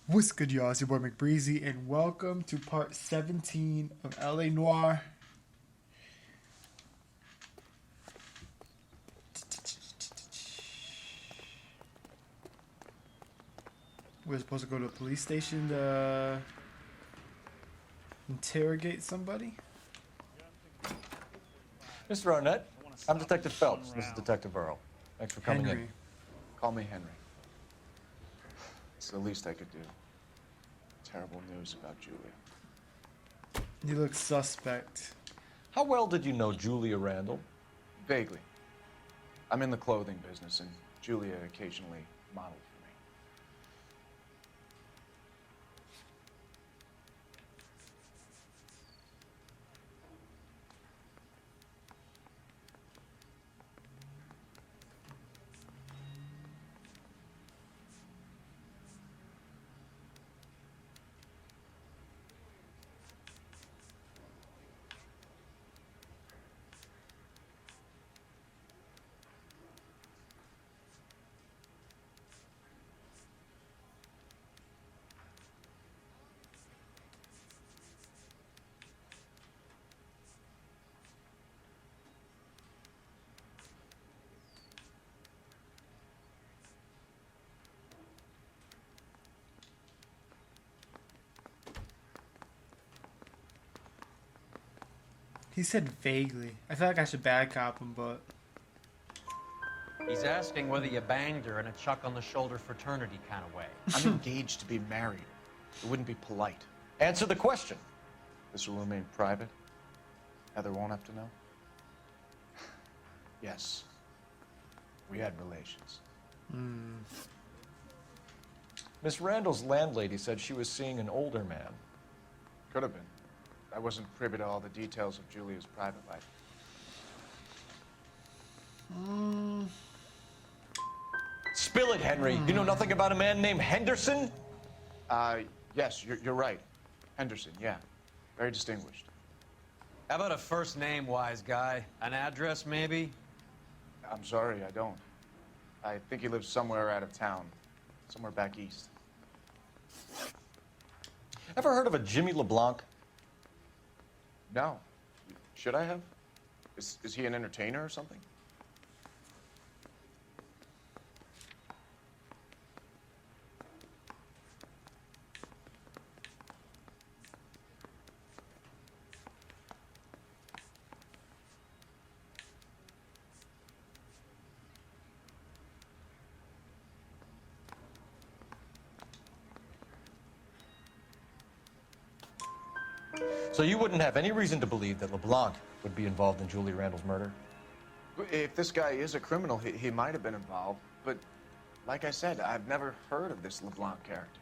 What's good, y'all? It's your boy McBreezy, and welcome to part 17 of LA Noire. We're supposed to go to a police station to interrogate somebody. Mr. Arnett, I'm Detective Phelps. This is Detective Earl. Thanks for coming Henry. in. Call me Henry. It's the least I could do. Terrible news about Julia. You look suspect. How well did you know Julia Randall? Vaguely. I'm in the clothing business, and Julia occasionally modeled for me. He said vaguely. I feel like I should bad cop him, but He's asking whether you banged her in a chuck on the shoulder fraternity kind of way. I'm engaged to be married. It wouldn't be polite. Answer the question. This will remain private. Heather won't have to know. Yes. We had relations. Miss Randall's landlady said she was seeing an older man. Could have been. I wasn't privy to all the details of Julia's private life. Spill it, Henry. You know nothing about a man named Henderson? Yes, you're right. Henderson, yeah. Very distinguished. How about a first name, wise guy? An address, maybe? I'm sorry, I don't. I think he lives somewhere out of town. Somewhere back east. Ever heard of a Jimmy LeBlanc? No. Should I have? Is he an entertainer or something? So you wouldn't have any reason to believe that LeBlanc would be involved in Julia Randall's murder? If this guy is a criminal, he might have been involved. But like I said, I've never heard of this LeBlanc character.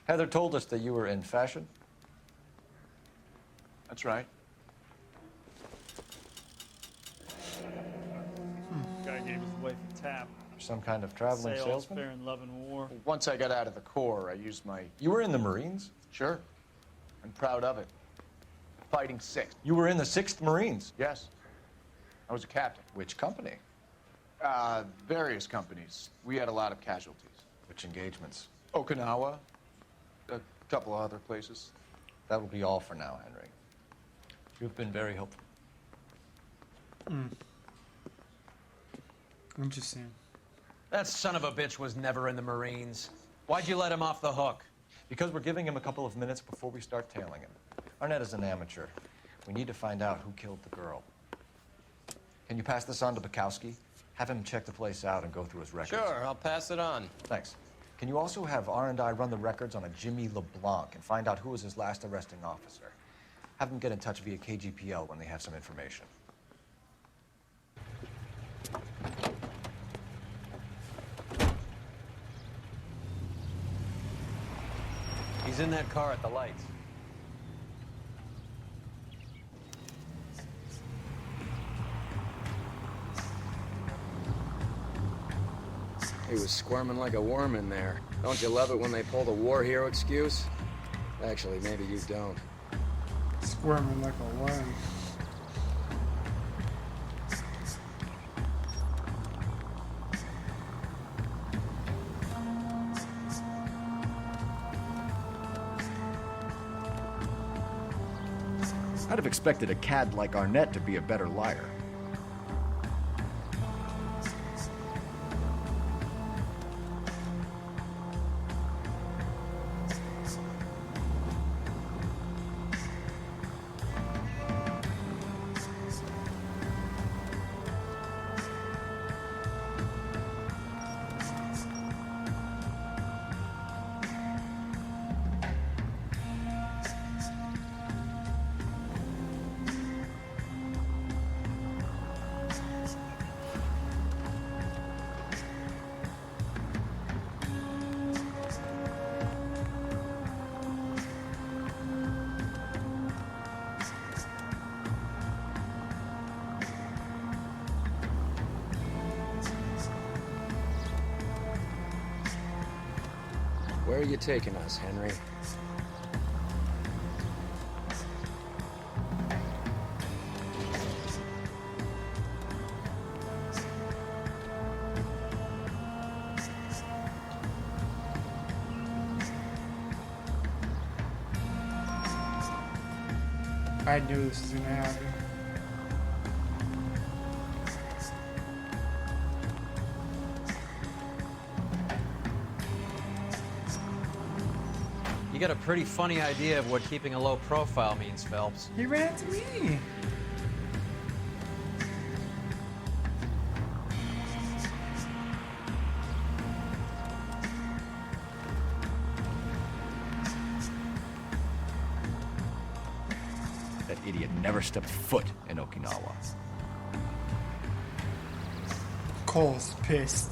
Heather told us that you were in fashion. That's right. Guy gave us away for tap. Some kind of traveling Sales, salesman? fair and love and war. Once I got out of the Corps, I used my... You were in the Marines? Sure. I'm proud of it. Fighting sixth. You were in the 6th Marines. Yes. I was a captain. Which company? Various companies. We had a lot of casualties. Which engagements? Okinawa. A couple of other places. That will be all for now, Henry. You've been very helpful. interesting. That son of a bitch was never in the Marines. Why'd you let him off the hook? Because we're giving him a couple of minutes before we start tailing him. Arnett is an amateur. We need to find out who killed the girl. Can you pass this on to Bukowski? Have him check the place out and go through his records. Sure, I'll pass it on. Thanks. Can you also have R&I run the records on a Jimmy LeBlanc and find out who was his last arresting officer? Have them get in touch via KGPL when they have some information. He's in that car at the lights. He was squirming like a worm in there. Don't you love it when they pull the war hero excuse? Actually, maybe you don't. Squirming like a worm. I'd have expected a cad like Arnett to be a better liar. Where are you taking us, Henry? I knew this was gonna happen. You got a pretty funny idea of what keeping a low profile means, Phelps. He ran to me. That idiot never stepped foot in Okinawa. Cole's pissed.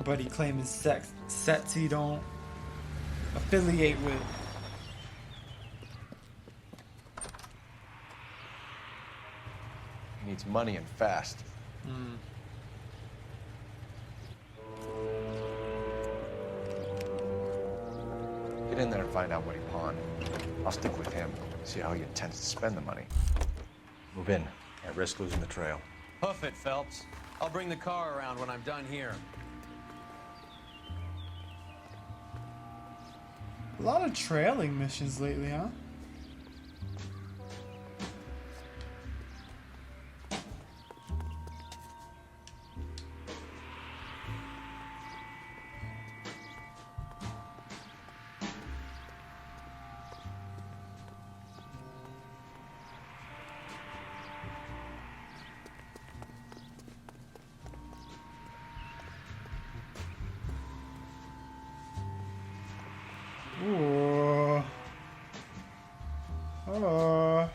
Buddy claiming sets he don't affiliate with. He needs money and fast. Get in there and find out what he pawned. I'll stick with him, see how he intends to spend the money. Move in. Can't risk losing the trail. Hoof it, Phelps. I'll bring the car around when I'm done here. A lot of trailing missions lately, huh? Ooh. Oh.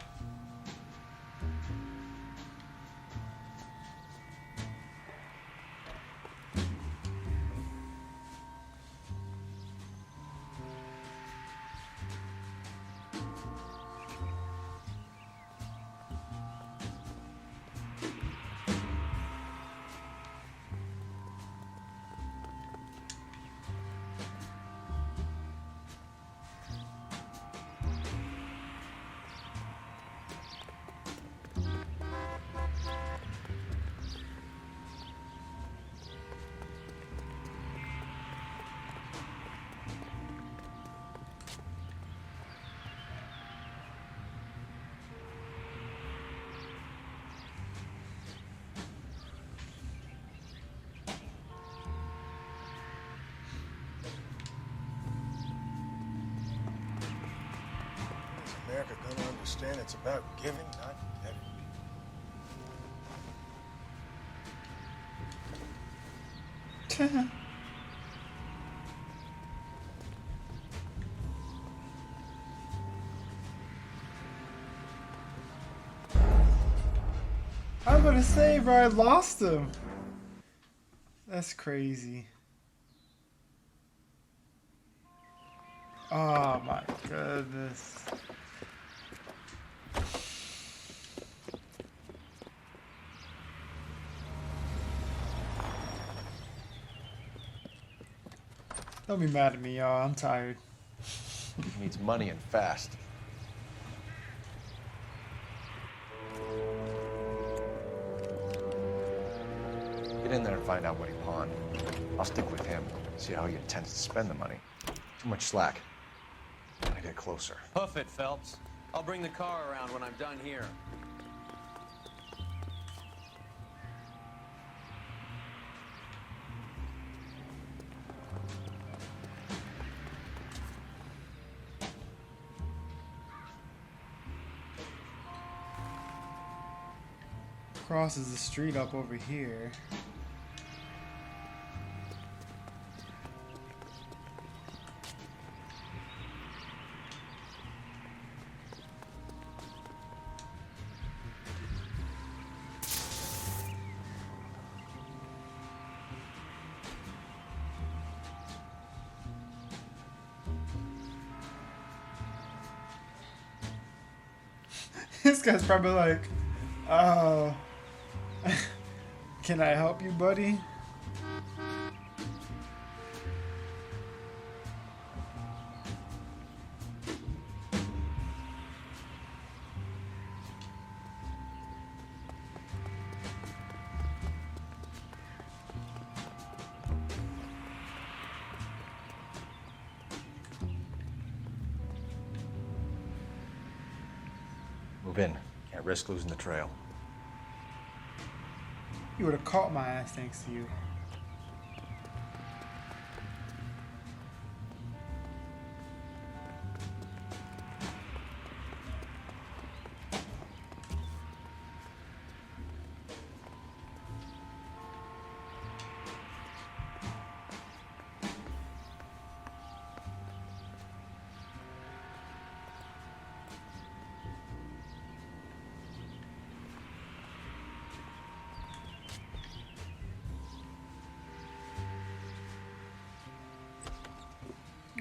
Is America gonna understand it's about giving, not getting? I'm gonna say, bro, I lost him. That's crazy. Oh my goodness. Don't be mad at me, y'all. I'm tired. He needs money and fast. Get in there and find out what he pawned. I'll stick with him, see how he intends to spend the money. Too much slack. Gotta get closer. Hoof it, Phelps. I'll bring the car around when I'm done here. Crosses the street up over here. This guy's probably like, oh, can I help you, buddy? Move in. Can't risk losing the trail. You would have caught my ass thanks to you.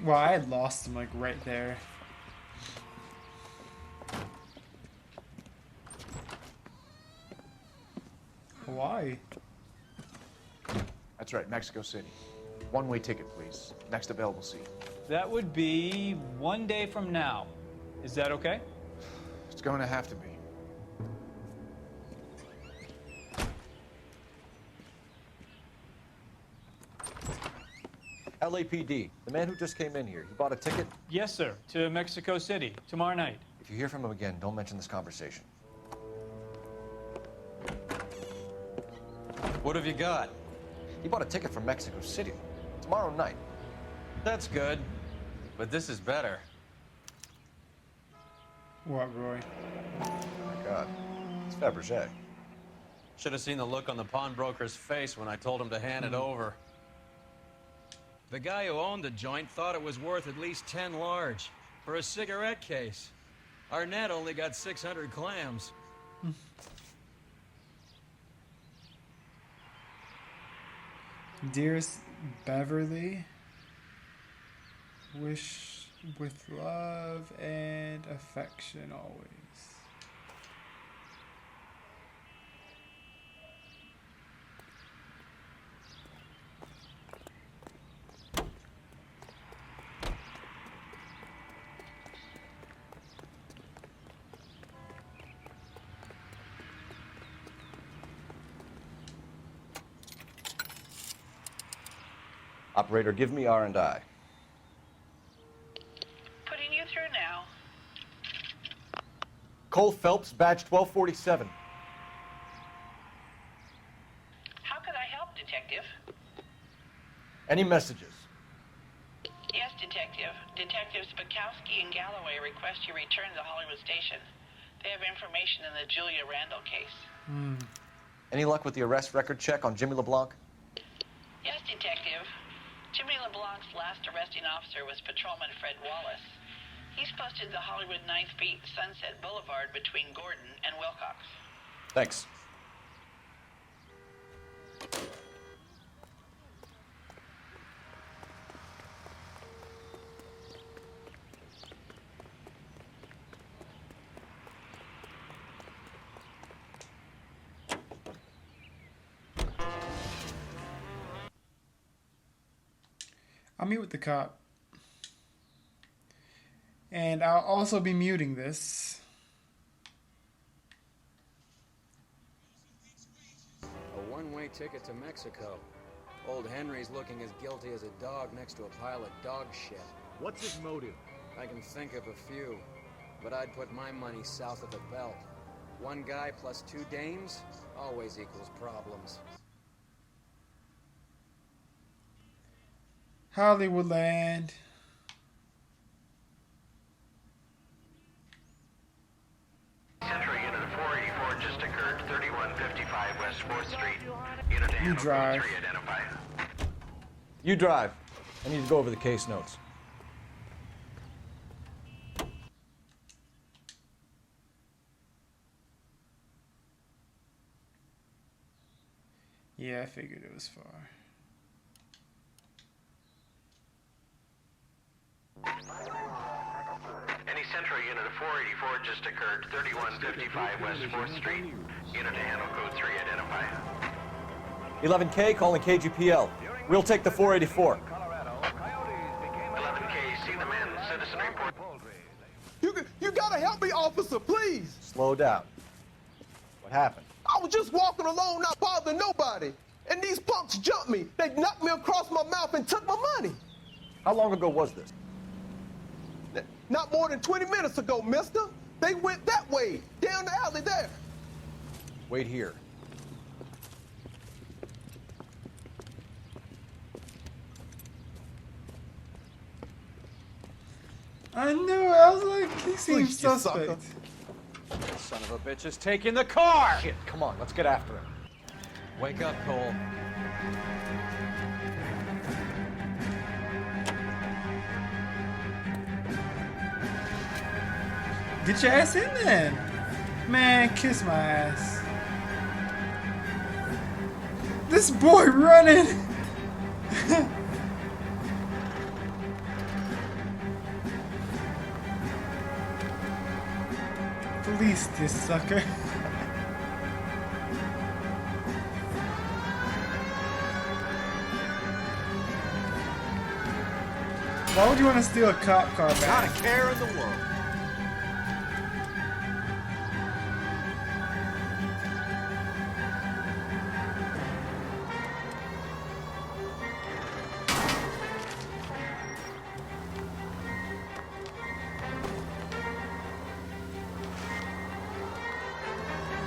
Well, I had lost him like right there. Why? That's right, Mexico City. One-way ticket, please. Next available seat. That would be 1 day from now. Is that okay? It's going to have to be. LAPD, the man who just came in here, he bought a ticket? Yes, sir. To Mexico City tomorrow night. If you hear from him again, don't mention this conversation. What have you got? He bought a ticket from Mexico City. Tomorrow night. That's good. But this is better. What, Roy? Oh my God. It's Fabergé. Should have seen the look on the pawnbroker's face when I told him to hand it over. The guy who owned the joint thought it was worth at least 10 large for a cigarette case. Arnett only got 600 clams. Dearest Beverly, wish with love and affection always. Operator, give me R&I. Putting you through now. Cole Phelps, badge 1247. How could I help, Detective? Any messages? Yes, Detective. Detectives Bukowski and Galloway request you return to Hollywood Station. They have information in the Julia Randall case. Any luck with the arrest record check on Jimmy LeBlanc? Yes, Detective. Jimmy LeBlanc's last arresting officer was Patrolman Fred Wallace. He's posted the Hollywood 9th Beat Sunset Boulevard between Gordon and Wilcox. Thanks. I'll meet with the cop. And I'll also be muting this. A one-way ticket to Mexico. Old Henry's looking as guilty as a dog next to a pile of dog shit. What's his motive? I can think of a few, but I'd put my money south of the belt. One guy plus two dames always equals problems. Hollywoodland. Central Unit 484 just occurred, 3155 West 4th Street. Unit to handle code drive. 3 identify. You drive. I need to go over the case notes. Yeah, I figured it was far. Any Central Unit of 484 just occurred, 3155 West 4th Street. Unit to handle code 3 identify. 11K calling KGPL. We'll take the 484. 11K, see the men. Citizen report. You gotta help me, officer, please. Slow down. What happened? I was just walking along, not bothering nobody. And these punks jumped me. They knocked me across my mouth and took my money. How long ago was this? Not more than 20 minutes ago, mister. They went that way, down the alley there. Wait here. I knew it. I was like, he seems Please, you sucker. suspect. Son of a bitch is taking the car! Shit, come on, let's get after him. Wake up, Cole. Get your ass in then. Man, kiss my ass. This boy running. Police this sucker. Why would you want to steal a cop car back? Not a care in the world.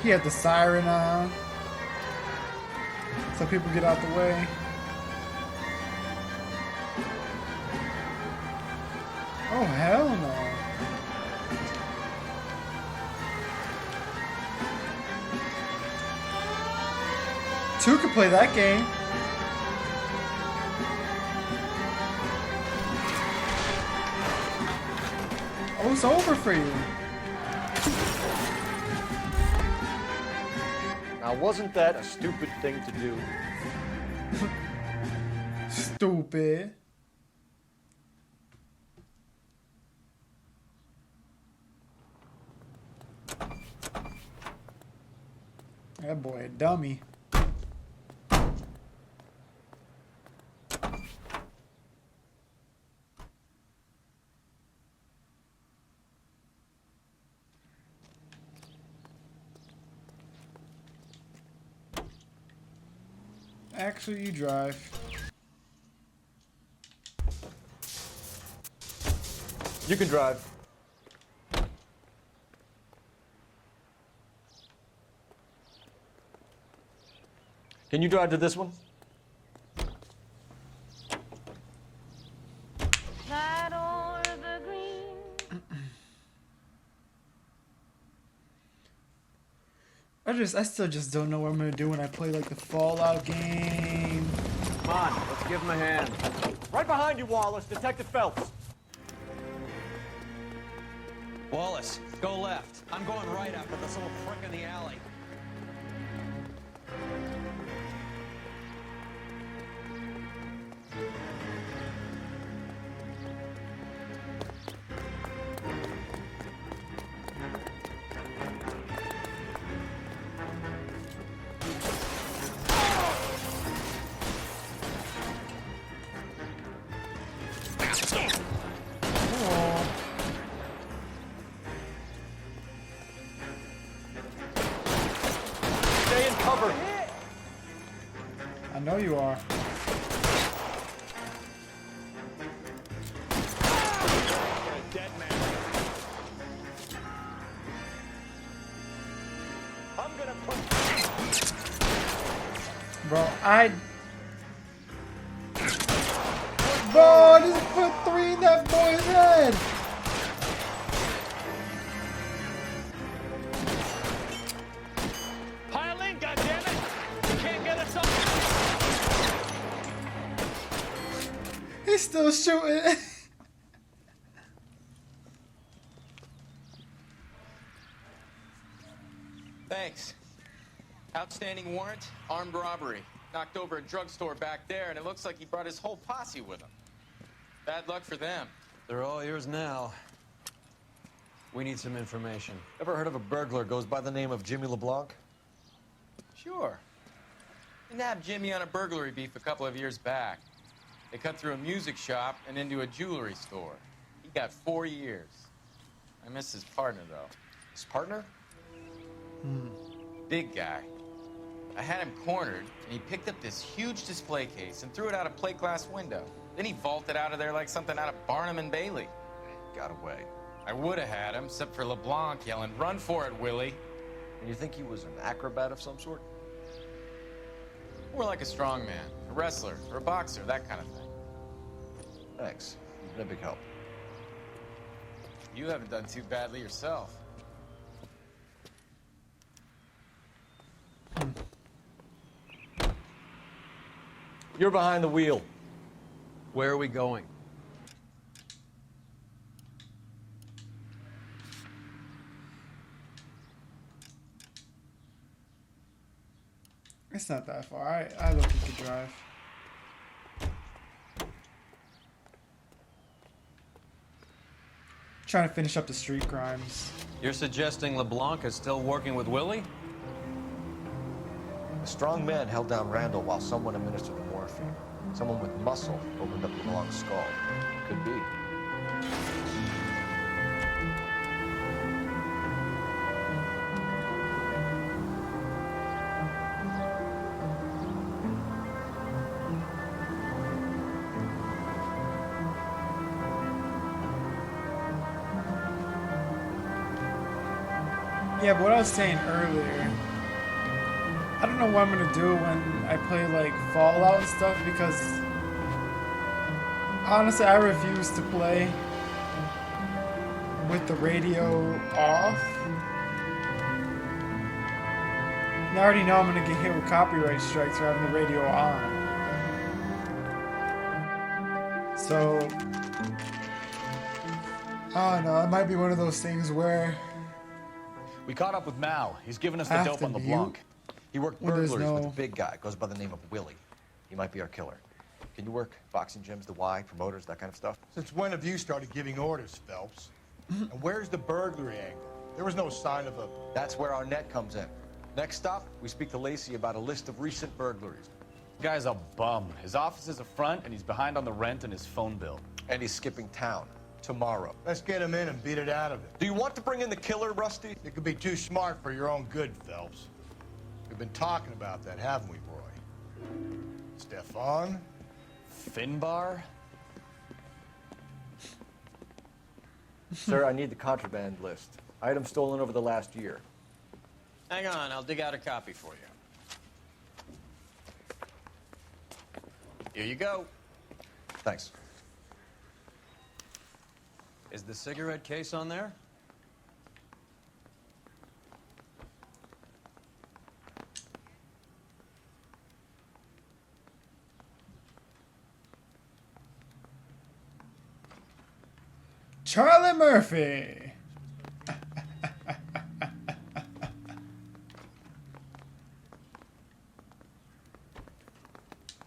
He had the siren on, so people get out the way. Oh, hell no. Two could play that game. Oh, it's over for you. Now, wasn't that a stupid thing to do? Stupid. That boy a dummy. Actually, you drive. You can drive. Can you drive to this one? That o'er the green. I still just don't know what I'm gonna do when I play like the Fallout game. Come on, let's give him a hand. Right behind you, Wallace. Detective Phelps. Wallace, go left. I'm going right after this little prick in the alley. cover. I know you are. Dead man. I'm gonna put. Bro, Bro, I just put 3 in that boy's head! Pile in, goddammit! You can't get us up! He's still shooting. Thanks. Outstanding warrant, armed robbery. Knocked over a drugstore back there, and it looks like he brought his whole posse with him. Bad luck for them. They're all yours now. We need some information. Ever heard of a burglar goes by the name of Jimmy LeBlanc? Sure. We nabbed Jimmy on a burglary beef a couple of years back. They cut through a music shop and into a jewelry store. He got 4 years. I miss his partner, though. His partner? Big guy. I had him cornered, and he picked up this huge display case and threw it out a plate glass window. Then he vaulted out of there like something out of Barnum and Bailey. Got away. I would have had him, except for LeBlanc yelling, "Run for it, Willie!" And you think he was an acrobat of some sort? More like a strongman, a wrestler, or a boxer, that kind of thing. Thanks. You've been a big help. You haven't done too badly yourself. You're behind the wheel. Where are we going? It's not that far. I look at the drive. Trying to finish up the street crimes. You're suggesting LeBlanc is still working with Willie? A strong man held down Randall while someone administered the morphine. Someone with muscle opened up LeBlanc's skull. Could be. Yeah, but what I was saying earlier, I don't know what I'm gonna do when I play like Fallout and stuff, because honestly I refuse to play with the radio off. And I already know I'm gonna get hit with copyright strikes for having the radio on. So I don't know, it might be one of those things where we caught up with Mal. He's given us the Have dope to on LeBlanc. He worked Well, there's burglaries with no- a big guy. Goes by the name of Willie. He might be our killer. Can you work boxing gyms, the Y, promoters, that kind of stuff? Since when have you started giving orders, Phelps? And where's the burglary angle? There was no sign of a... That's where our net comes in. Next stop, we speak to Lacey about a list of recent burglaries. The guy's a bum. His office is a front, and he's behind on the rent and his phone bill. And he's skipping town tomorrow. Let's get him in and beat it out of it. Do you want to bring in the killer, Rusty? You could be too smart for your own good, Phelps. We've been talking about that, haven't we, Roy? Stefan? Finbar? Sir, I need the contraband list. Items stolen over the last year. Hang on, I'll dig out a copy for you. Here you go. Thanks. Is the cigarette case on there? Charlie Murphy.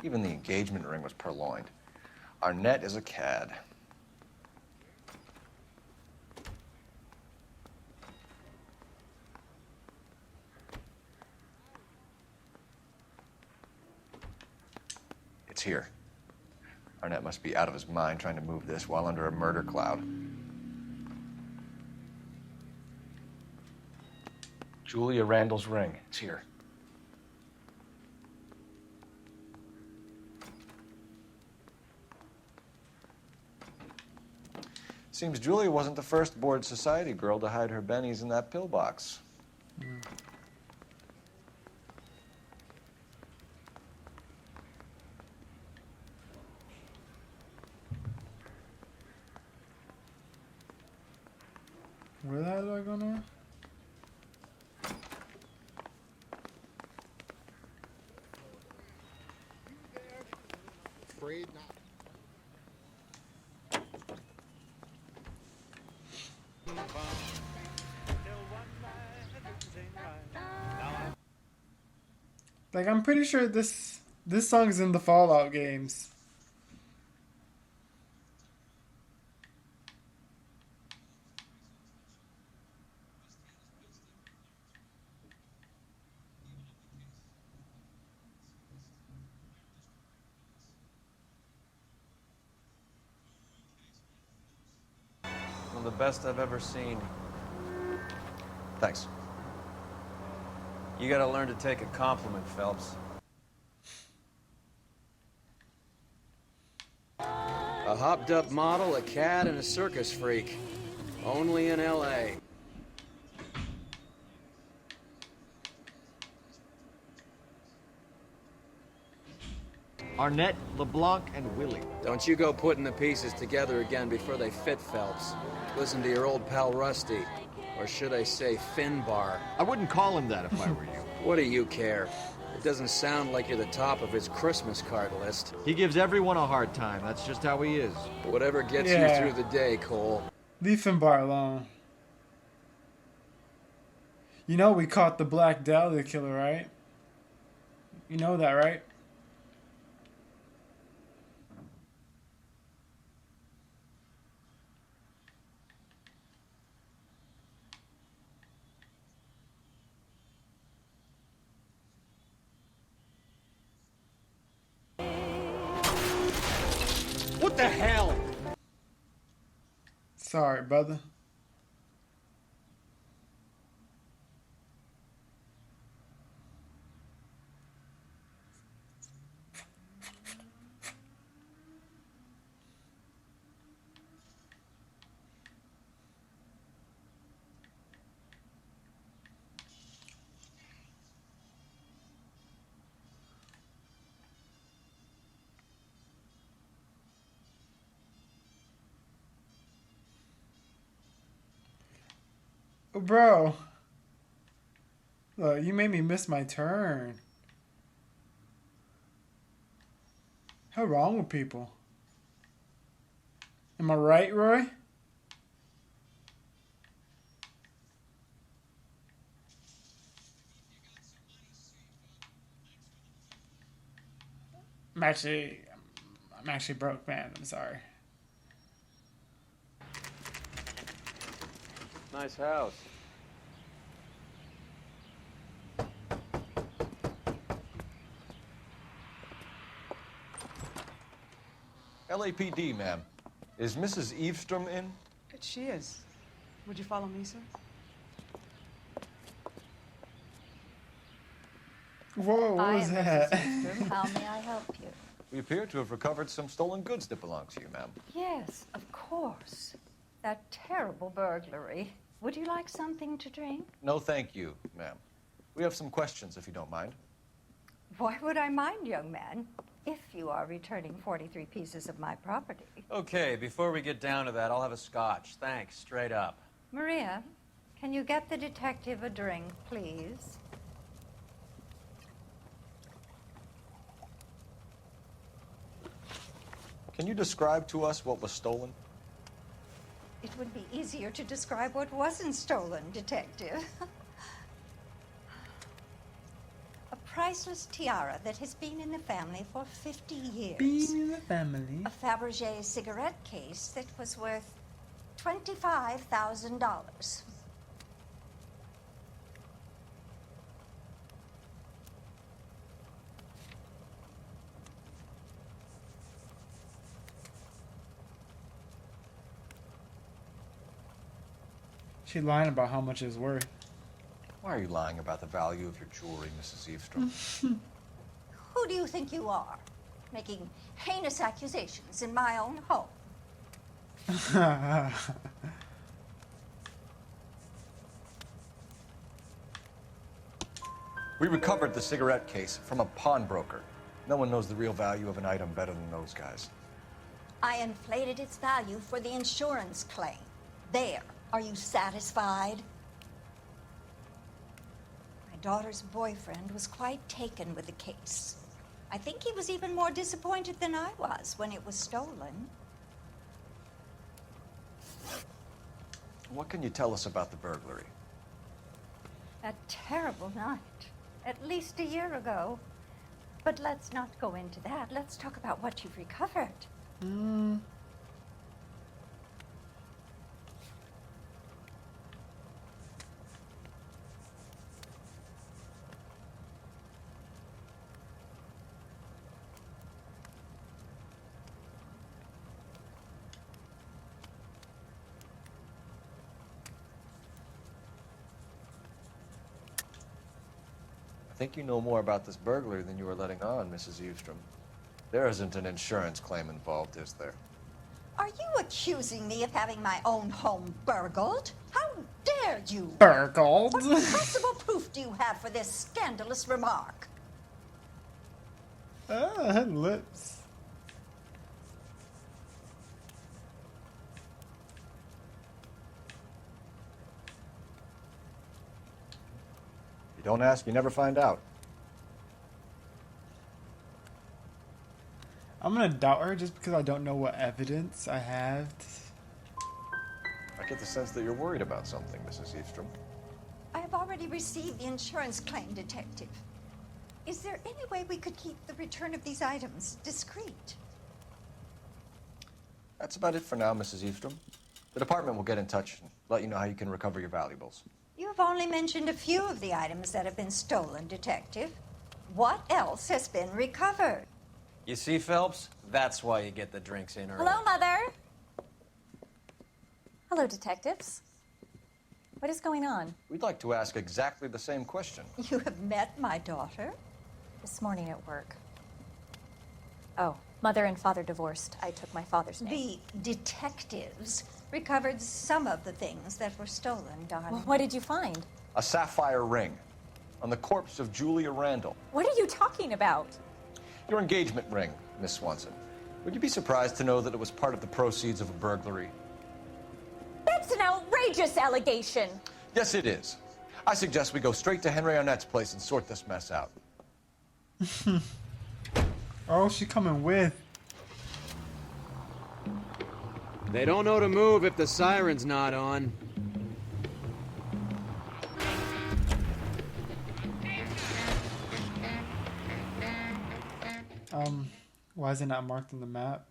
Even the engagement ring was purloined. Our net is a cad. It's here. Arnett must be out of his mind trying to move this while under a murder cloud. Julia Randall's ring. It's here. Seems Julia wasn't the first bored society girl to hide her bennies in that pillbox. Where the hell do I go now? Afraid not. Like, I'm pretty sure this song's in the Fallout games. One of the best I've ever seen. Thanks. You gotta learn to take a compliment, Phelps. A hopped-up model, a cat, and a circus freak. Only in L.A. Arnett, LeBlanc, and Willie. Don't you go putting the pieces together again before they fit, Phelps. Listen to your old pal Rusty. Or should I say Finbar? I wouldn't call him that if I were you. What do you care? It doesn't sound like you're the top of his Christmas card list. He gives everyone a hard time. That's just how he is. Whatever gets you Yeah. through the day, Cole. Leave Finbar alone. You know we caught the Black Dahlia killer, right? You know that, right? What the hell? Sorry, brother. Bro. Look, you made me miss my turn. How wrong with people? Am I right, Roy? I'm actually broke, man. I'm sorry. Nice house. LAPD, ma'am. Is Mrs. Eavestrom in? She is. Would you follow me, sir? Whoa, what was that? How may I help you? We appear to have recovered some stolen goods that belong to you, ma'am. Yes, of course. That terrible burglary. Would you like something to drink? No, thank you, ma'am. We have some questions, if you don't mind. Why would I mind, young man, if you are returning 43 pieces of my property? Okay, before we get down to that, I'll have a scotch. Thanks, straight up. Maria, can you get the detective a drink, please? Can you describe to us what was stolen? It would be easier to describe what wasn't stolen, detective. A priceless tiara that has been in the family for 50 years. Being in the family. A Fabergé cigarette case that was worth $25,000. She lying about how much it's worth. Why are you lying about the value of your jewelry, Mrs. Eavestrom? Who do you think you are, making heinous accusations in my own home? We recovered the cigarette case from a pawnbroker. No one knows the real value of an item better than those guys. I inflated its value for the insurance claim. There. Are you satisfied? My daughter's boyfriend was quite taken with the case. I think he was even more disappointed than I was when it was stolen. What can you tell us about the burglary? That terrible night. At least a year ago. But let's not go into that. Let's talk about what you've recovered. I think you know more about this burglary than you were letting on, Mrs. Eustrom. There isn't an insurance claim involved, is there? Are you accusing me of having my own home burgled? How dare you? Burgled? What possible proof do you have for this scandalous remark? Her lips. You don't ask, you never find out. I'm gonna doubt her just because I don't know what evidence I have. I get the sense that you're worried about something, Mrs. Eustrom. I have already received the insurance claim, Detective. Is there any way we could keep the return of these items discreet? That's about it for now, Mrs. Eustrom. The department will get in touch and let you know how you can recover your valuables. You have only mentioned a few of the items that have been stolen, Detective. What else has been recovered? You see, Phelps? That's why you get the drinks in early. Hello, Mother. Hello, detectives. What is going on? We'd like to ask exactly the same question. You have met my daughter? This morning at work. Oh, Mother and Father divorced. I took my father's name. The detectives recovered some of the things that were stolen, darling. Well, what did you find? A sapphire ring on the corpse of Julia Randall. What are you talking about? Your engagement ring, Miss Swanson. Would you be surprised to know that it was part of the proceeds of a burglary? That's an outrageous allegation. Yes, it is. I suggest we go straight to Henry Arnett's place and sort this mess out. Oh, she coming with. They don't know to move if the siren's not on. Why is it not marked on the map?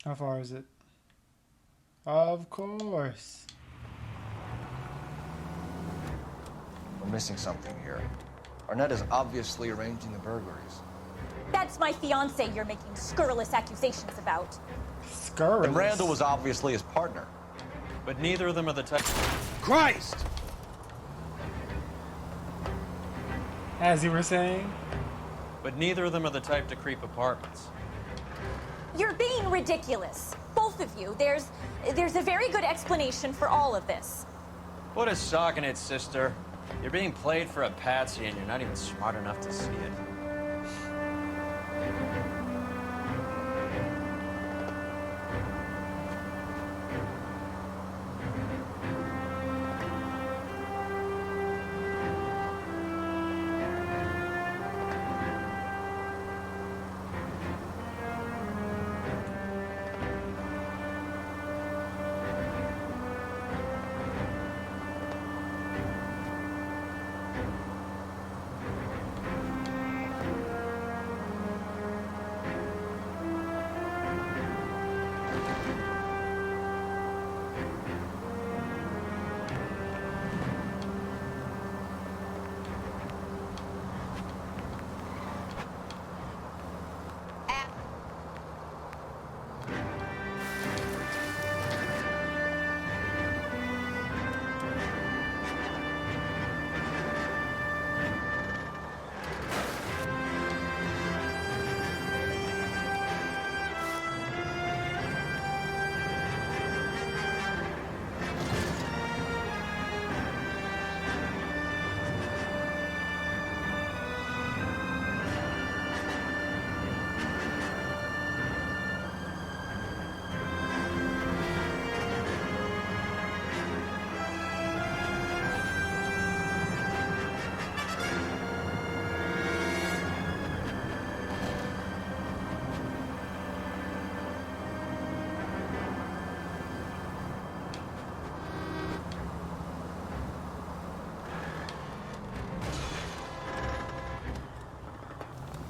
How far is it? Of course. We're missing something here. Arnett is obviously arranging the burglaries. That's my fiance you're making scurrilous accusations about. Scurrilous? And Randall was obviously his partner. But neither of them are the type... Christ! As you were saying? But neither of them are the type to creep apartments. You're being ridiculous. Both of you. There's a very good explanation for all of this. What is socking it, sister? You're being played for a patsy and you're not even smart enough to see it.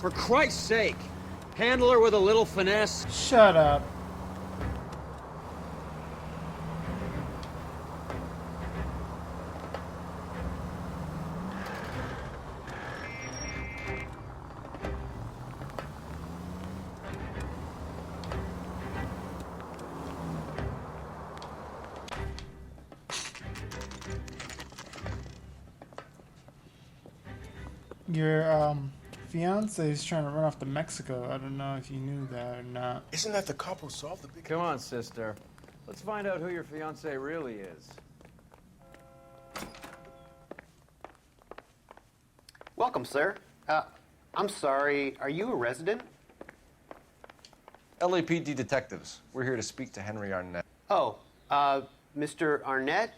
For Christ's sake! Handle her with a little finesse. Shut up. Your fiance is trying to run off to Mexico. I don't know if you knew that or not. Isn't that the couple who solved the big... Come on, sister. Let's find out who your fiance really is. Welcome, sir. I'm sorry, are you a resident? LAPD detectives. We're here to speak to Henry Arnett. Oh, Mr. Arnett?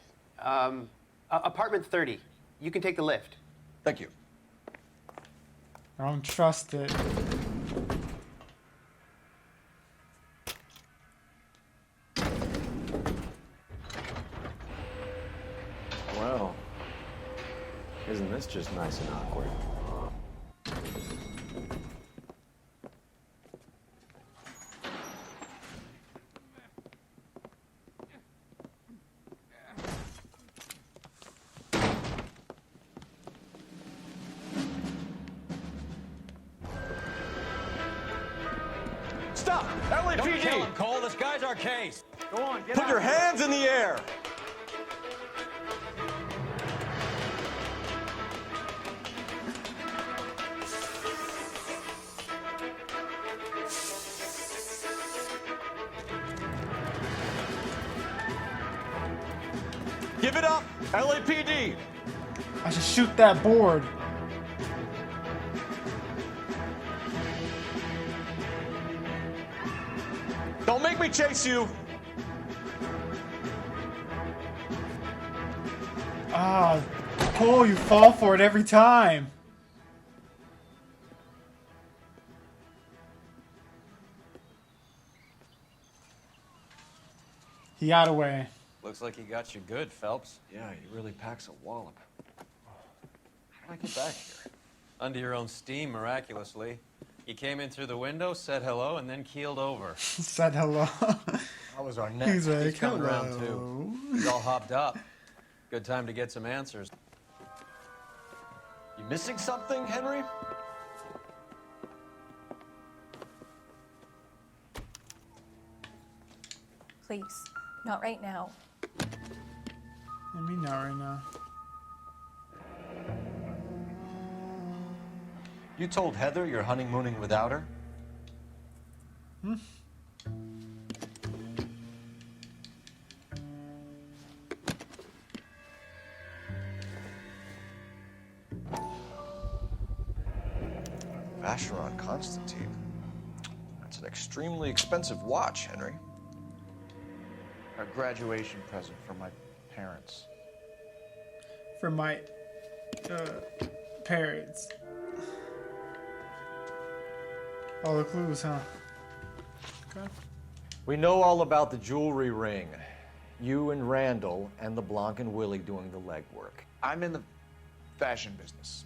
Apartment 30. You can take the lift. Thank you. I don't trust it. Well, isn't this just nice and awkward? Stop! Don't kill LAPD! him, Cole. This guy's our case. Go on, get Put out your of here. hands in the air! Give it up, LAPD! I should shoot that board. Don't make me chase you! Ah, Cole, you fall for it every time. He got away. Looks like he got you good, Phelps. Yeah, he really packs a wallop. How did I get back here? Under your own steam, miraculously. You came in through the window, said hello, and then keeled over. Said hello. How was Arnett? He's like, He's coming hello. around, too. He's all hopped up. Good time to get some answers. You missing something, Henry? Please, not right now. I mean, not right now. You told Heather you're honeymooning without her? Hmm? Vacheron Constantine. That's an extremely expensive watch, Henry. A graduation present for my parents. For my parents. All the clues, huh? Okay. We know all about the jewelry ring. You and Randall and LeBlanc and Willie doing the legwork. I'm in the fashion business.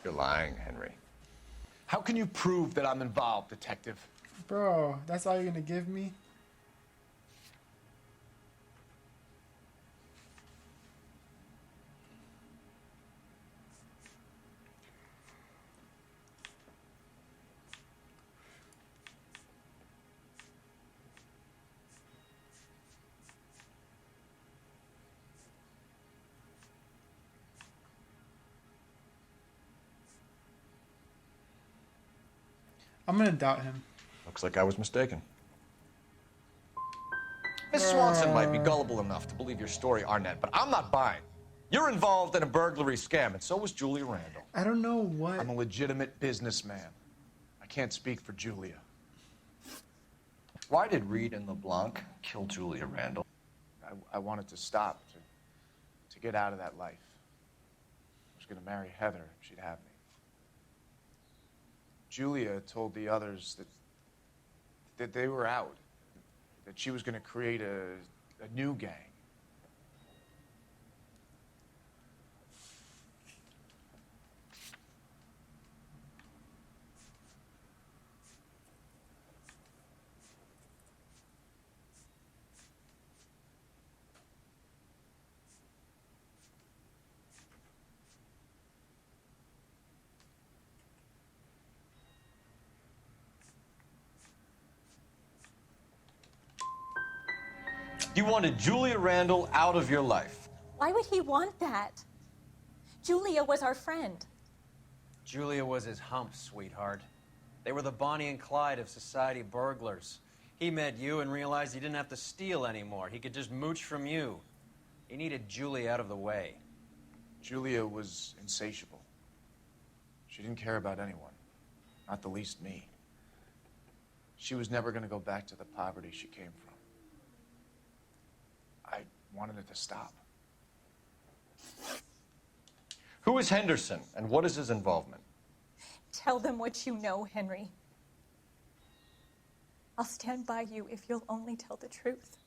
You're lying, Henry. How can you prove that I'm involved, detective? Bro, that's all you're gonna give me? I'm gonna doubt him. Looks like I was mistaken. Miss Swanson might be gullible enough to believe your story, Arnett, but I'm not buying. You're involved in a burglary scam, and so was Julia Randall. I don't know what. I'm a legitimate businessman. I can't speak for Julia. Why did Reed and LeBlanc kill Julia Randall? I wanted to stop, to get out of that life. I was going to marry Heather if she'd have me. Julia told the others that they were out, that she was going to create a new gang. You wanted Julia Randall out of your life. Why would he want that? Julia was our friend. Julia was his hump, sweetheart. They were the Bonnie and Clyde of society burglars. He met you and realized he didn't have to steal anymore. He could just mooch from you. He needed Julia out of the way. Julia was insatiable. She didn't care about anyone, not the least me. She was never going to go back to the poverty she came from. I wanted it to stop. Who is Henderson, and what is his involvement? Tell them what you know, Henry. I'll stand by you if you'll only tell the truth.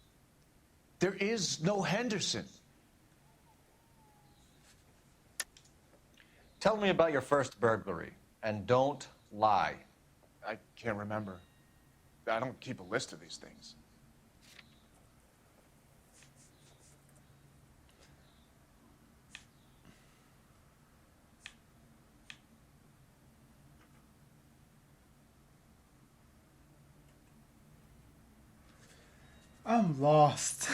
There is no Henderson. Tell me about your first burglary, and don't lie. I can't remember. I don't keep a list of these things. I'm lost.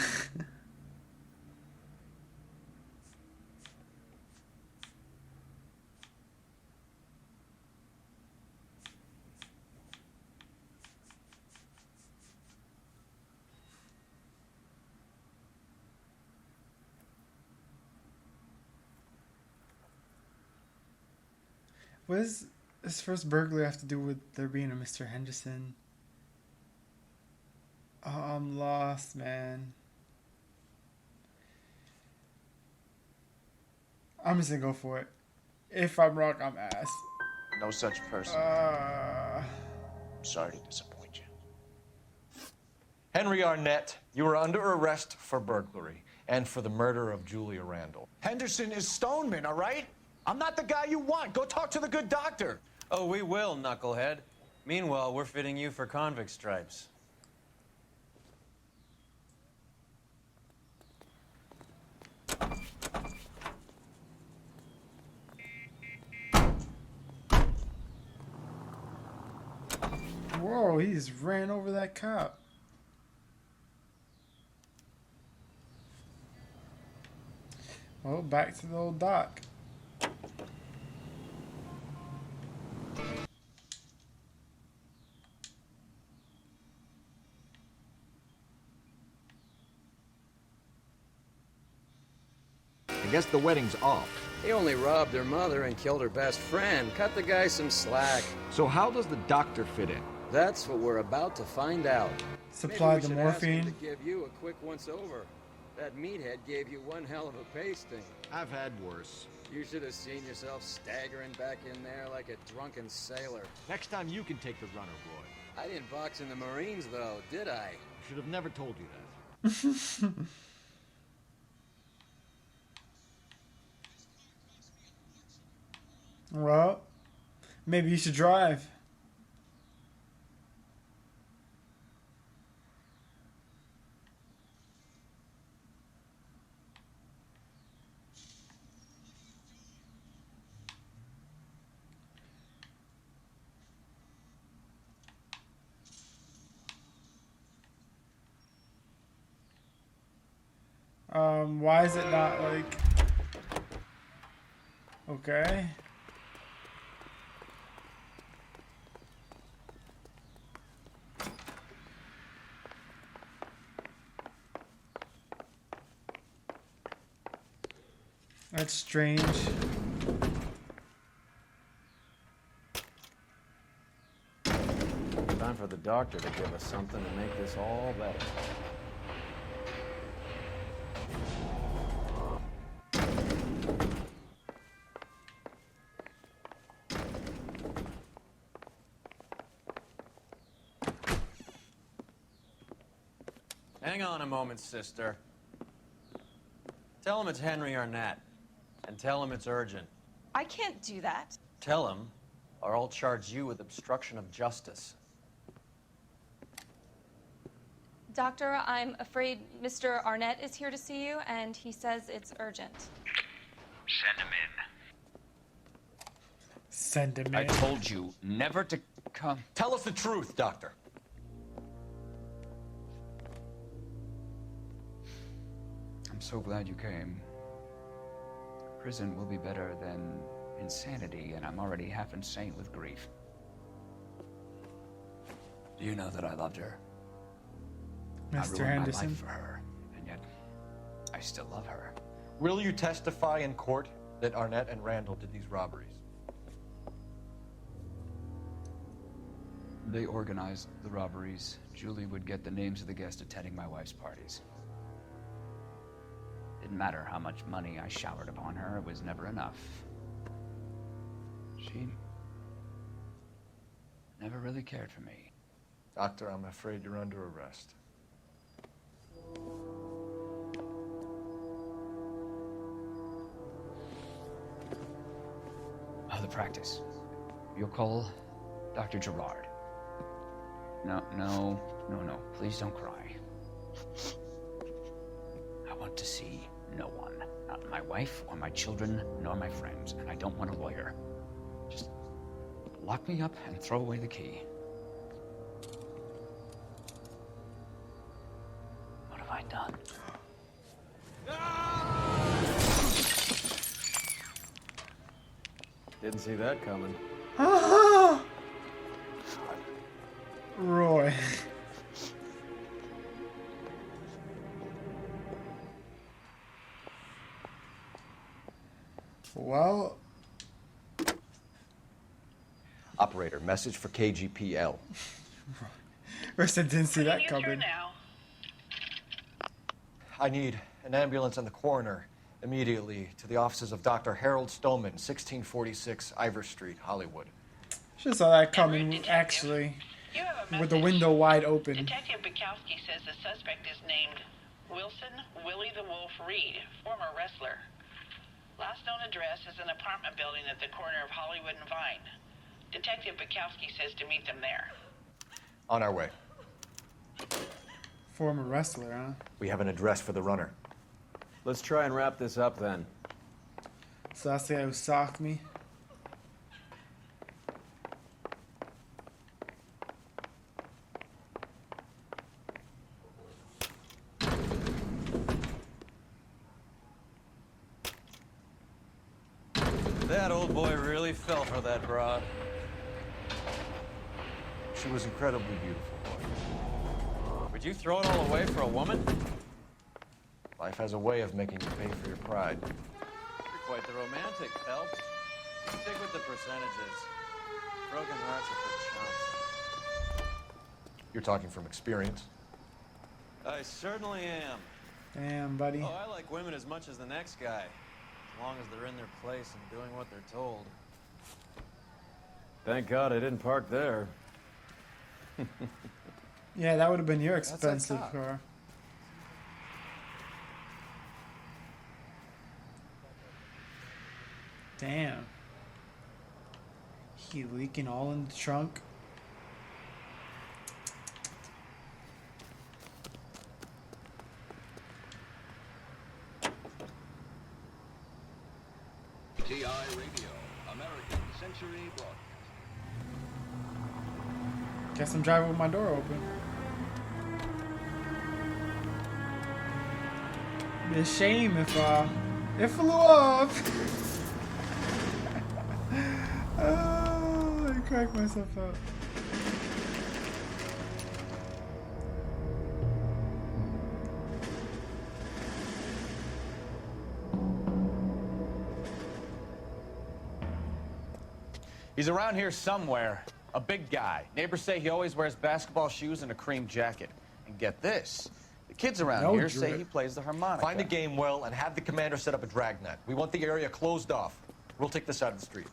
What does this first burglary have to do with there being a Mr. Henderson? Oh, I'm lost, man. I'm just gonna go for it. If I'm wrong, I'm ass. No such person. I'm sorry to disappoint you. Henry Arnett, you are under arrest for burglary and for the murder of Julia Randall. Henderson is Stoneman, all right? I'm not the guy you want. Go talk to the good doctor. Oh, we will, knucklehead. Meanwhile, we're fitting you for convict stripes. Whoa, he just ran over that cop. Well, back to the old dock. I guess the wedding's off. He only robbed her mother and killed her best friend. Cut the guy some slack. So how does the doctor fit in? That's what we're about to find out. Supply Maybe we the should ask him morphine. to give you a quick once-over. That meathead gave you one hell of a pasting. I've had worse. You should have seen yourself staggering back in there like a drunken sailor. Next time you can take the runner, Roy. I didn't box in the Marines, though, did I? Should have never told you that. Well, maybe you should drive. Why is it not like... Okay. That's strange. Time for the doctor to give us something to make this all better. Hang on a moment, sister. Tell him it's Henry Arnett. And tell him it's urgent. I can't do that. Tell him, or I'll charge you with obstruction of justice. Doctor, I'm afraid Mr. Arnett is here to see you, and he says it's urgent. Send him in. Send him I in. told you never to come. Tell us the truth, Doctor. I'm so glad you came. Prison will be better than insanity, and I'm already half insane with grief. Do you know that I loved her? I Mr. ruined my Henderson. life for her, and yet I still love her. Will you testify in court that Arnett and Randall did these robberies? They organized the robberies. Julie would get the names of the guests attending my wife's parties. Didn't matter how much money I showered upon her, it was never enough. She never really cared for me. Doctor, I'm afraid you're under arrest. Oh, the practice. You'll call Dr. Gerard. No. Please don't cry. I want to see no one. Not my wife or my children, nor my friends. And I don't want a lawyer. Just lock me up and throw away the key. What have I done? Didn't see that coming. Roy. Well, Operator, message for KGPL. Rest didn't see that Putting you through coming. now. I need an ambulance and the coroner immediately to the offices of Dr. Harold Stoneman, 1646 Ivor Street, Hollywood. Should saw that coming, actually, You have a with the message. window wide open. Detective Bukowski says the suspect is named Wilson Willie the Wolf Reed, former wrestler. Last known address is an apartment building at the corner of Hollywood and Vine. Detective Bukowski says to meet them there. On our way. Former wrestler, huh? We have an address for the runner. Let's try and wrap this up then. So I say who socked me. That old boy really fell for that broad. She was incredibly beautiful. Would you throw it all away for a woman? Life has a way of making you pay for your pride. You're quite the romantic, Phelps. Stick with the percentages. Broken hearts are for chumps. You're talking from experience. I certainly am. Damn, buddy. Oh, I like women as much as the next guy. As long as they're in their place and doing what they're told. Thank God I didn't park there. Yeah, that would have been your That's expensive up top. car. Damn. He leaking all in the trunk. TI Radio, American Century Broadcast. Guess I'm driving with my door open. Be a shame if it flew off. Oh, I cracked myself up. He's around here somewhere. A big guy. Neighbors say he always wears basketball shoes and a cream jacket. And get this. The kids around here say he plays the harmonica. Find the game well and have the commander set up a dragnet. We want the area closed off. We'll take this side of the street.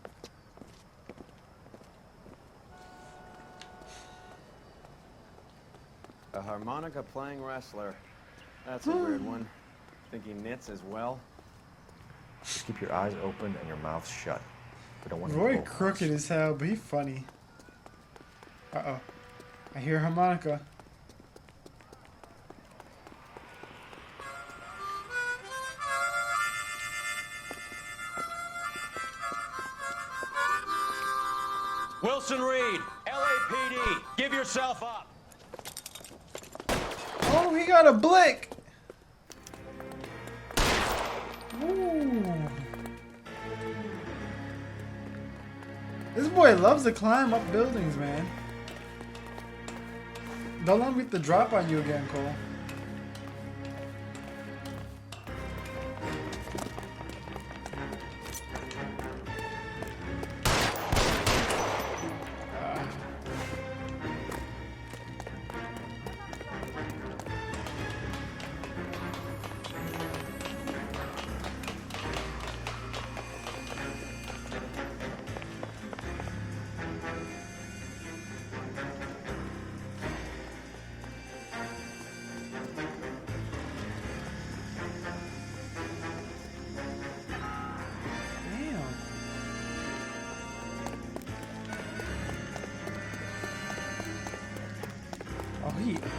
A harmonica playing wrestler. That's a weird one. Think he knits as well? Just keep your eyes open and your mouth shut. We don't want to Roy crooked as hell, but he funny. Uh-oh. I hear harmonica. Wilson Reed, LAPD, give yourself up. Oh, he got a blick. Ooh. This boy loves to climb up buildings, man. Don't let him get the drop on you again, Cole.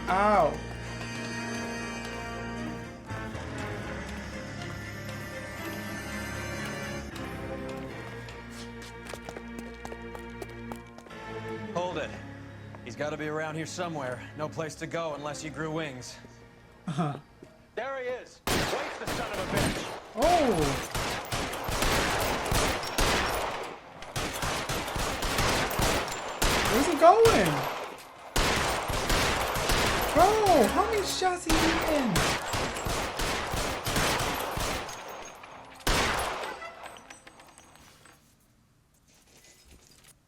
Ow. Hold it. He's got to be around here somewhere. No place to go unless he grew wings. There he is. Waste the son of a bitch. Oh. Where's he going? Bro, how many shots he eating?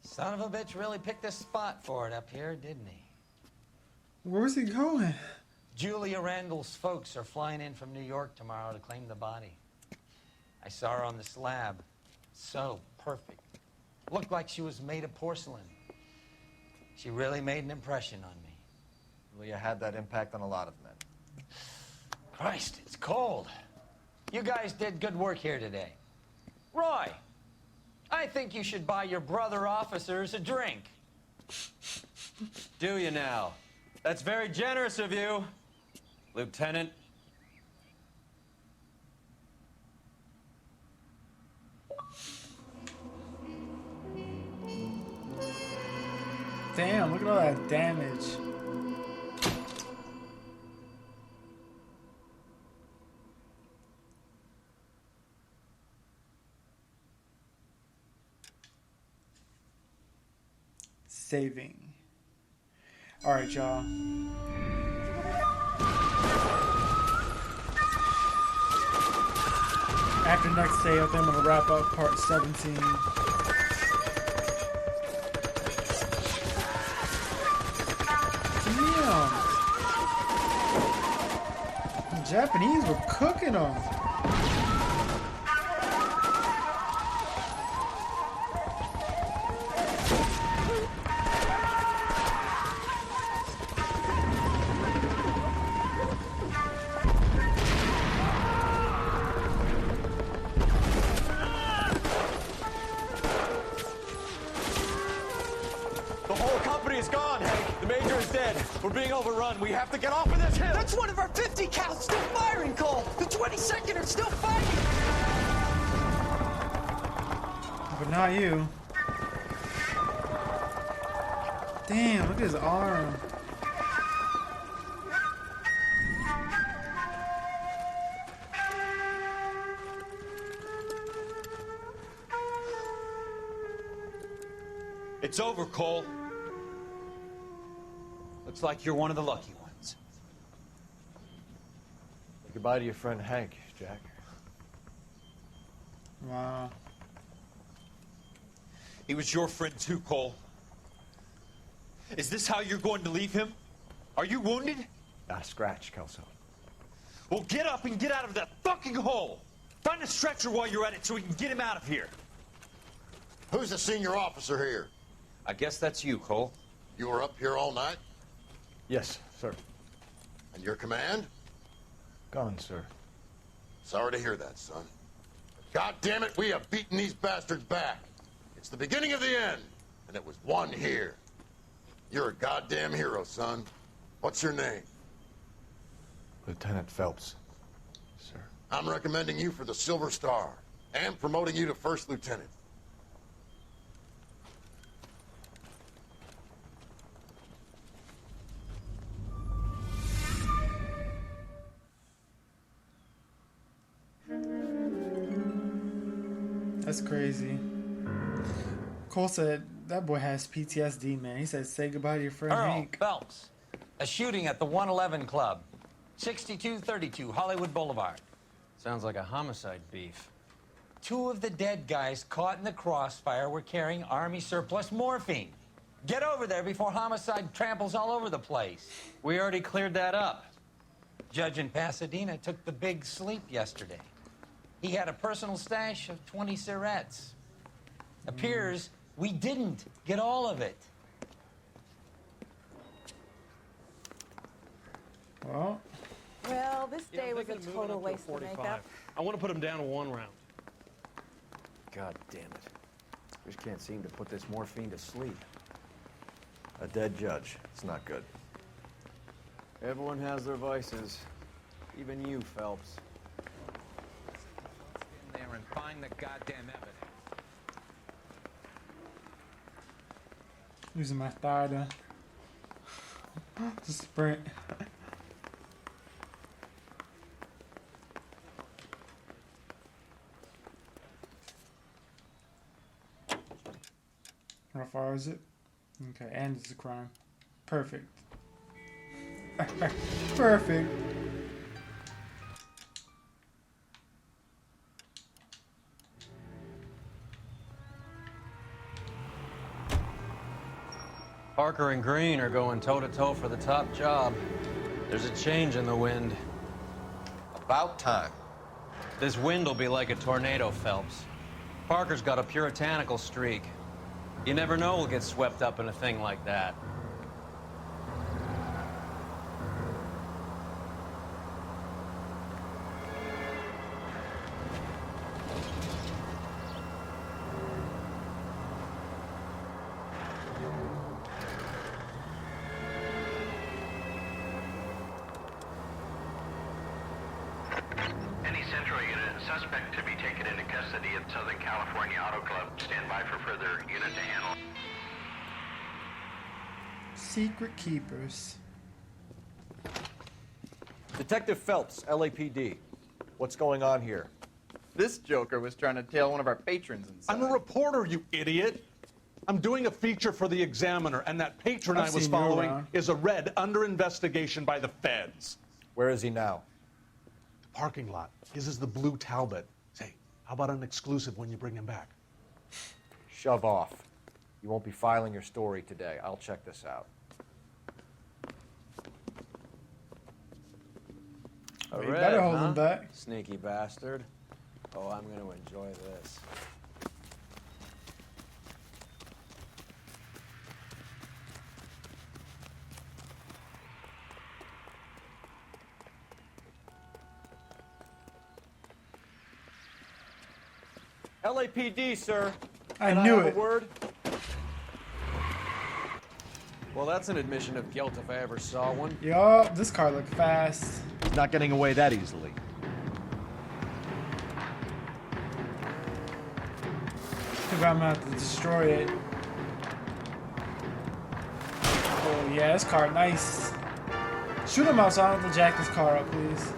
Son of a bitch really picked a spot for it up here, didn't he? Where's he going? Julia Randall's folks are flying in from New York tomorrow to claim the body. I saw her on the slab. So perfect. Looked like she was made of porcelain. She really made an impression on me. Leah had that impact on a lot of men. Christ, it's cold. You guys did good work here today. Roy, I think you should buy your brother officers a drink. Do you now? That's very generous of you, Lieutenant. Damn, look at all that damage. Saving. Alright, y'all. After next day, I think I'm going to wrap up part 17. Damn. The Japanese were cooking them. We're being overrun. We have to get off of this hill. That's one of our 50 cals still firing, Cole. The 22nd are still fighting. But not you. Damn, look at his arm. It's over, Cole. Looks like you're one of the lucky ones. Say goodbye to your friend Hank, Jack. Wow. He was your friend too, Cole. Is this how you're going to leave him? Are you wounded? Not a scratch, Kelso. Well, get up and get out of that fucking hole! Find a stretcher while you're at it so we can get him out of here. Who's the senior officer here? I guess that's you, Cole. You were up here all night? Yes, sir. And your command? Gone, sir. Sorry to hear that, son. God damn it, we have beaten these bastards back. It's the beginning of the end, and it was one here. You're a goddamn hero, son. What's your name? Lieutenant Phelps, sir. I'm recommending you for the Silver Star, and promoting you to First Lieutenant. That's crazy. Cole said that boy has PTSD, man. He said, say goodbye to your friend Earl Hank. Phelps. A shooting at the 111 Club, 6232 Hollywood Boulevard. Sounds like a homicide beef. 2 of the dead guys caught in the crossfire were carrying Army surplus morphine. Get over there before homicide tramples all over the place. We already cleared that up. Judge in Pasadena took the big sleep yesterday. He had a personal stash of 20 cigarettes. Appears we didn't get all of it. Well, this day was a total waste of makeup. I want to put him down to 1 round. God damn it. Just can't seem to put this morphine to sleep. A dead judge. It's not good. Everyone has their vices. Even you, Phelps. In there and find the goddamn evidence. using my thigh to sprint. How far is it? Okay, and it's a crime. Perfect. Perfect. Parker and Green are going toe-to-toe for the top job. There's a change in the wind. About time. This wind will be like a tornado, Phelps. Parker's got a puritanical streak. You never know we'll get swept up in a thing like that. Any Central unit, suspect to be taken into custody at Southern California Auto Club. Stand by for further unit to handle. Secret keepers. Detective Phelps, LAPD. What's going on here? This joker was trying to tail one of our patrons inside. I'm a reporter, you idiot. I'm doing a feature for the Examiner, and that patron I've I was seen you following around. is a red under investigation by the feds. Where is he now? The parking lot. His is the blue Talbot. Say, how about an exclusive when you bring him back? Shove off. You won't be filing your story today. I'll check this out. A You red, better hold huh? him back. Sneaky bastard. Oh, I'm gonna enjoy this. LAPD, sir. I Can knew have it. A word? Well, that's an admission of guilt if I ever saw one. Yo, this car look fast. He's not getting away that easily. Too bad I'm gonna have to destroy it. Oh yeah, this car nice. Shoot him out so I don't have to jack this car up, please.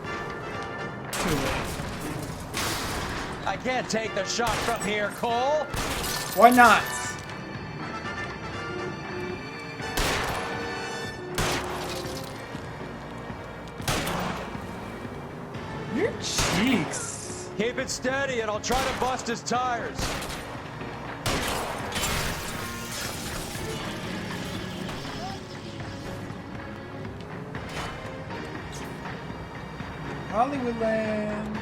Too late. I can't take the shot from here, Cole. Why not? Your cheeks. Keep it steady and I'll try to bust his tires. Hollywoodland.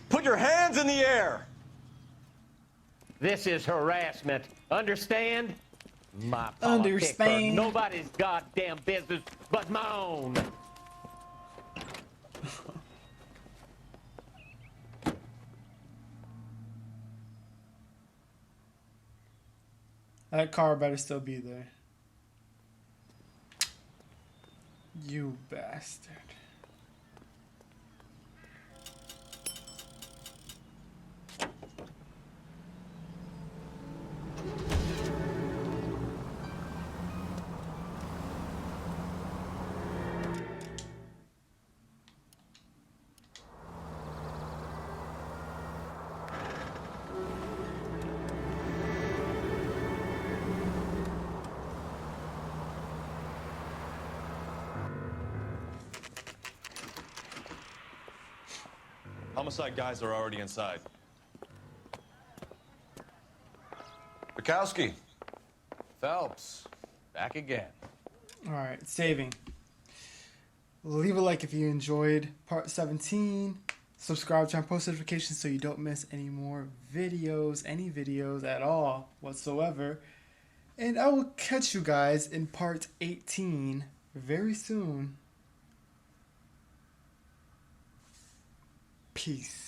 Put your hands in the air! This is harassment. Understand? My politics Understand. are nobody's goddamn business but my own. That car better still be there. You bastard. Homicide guys are already inside. Bukowski. Phelps. Back again. Alright, saving. Leave a like if you enjoyed part 17. Subscribe, turn on post notifications so you don't miss any more videos, any videos at all whatsoever. And I will catch you guys in part 18 very soon. Peace.